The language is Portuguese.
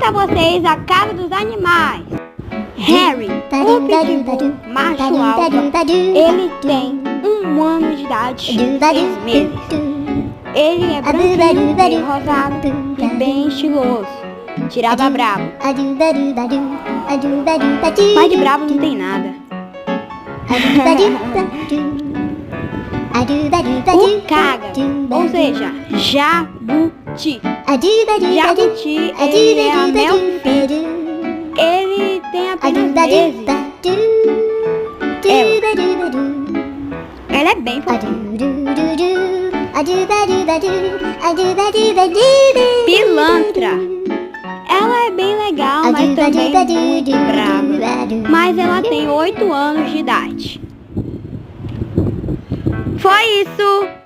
a vocês a Casa dos Animais. Harry, o pitbull macho alfa, ele tem 1 ano de idade e 6 meses. Ele é branquinho, meio rosado e bem estiloso. Tirava bravo. Mas de bravo não tem nada. O caga, ou seja, jabuti. Jabuti, ele é anelfito. Ele tem apenas meses. Ela é bem fofinha. Pilantra. Ela é bem legal, mas também muito brava. Mas ela tem 8 anos de idade. Foi isso!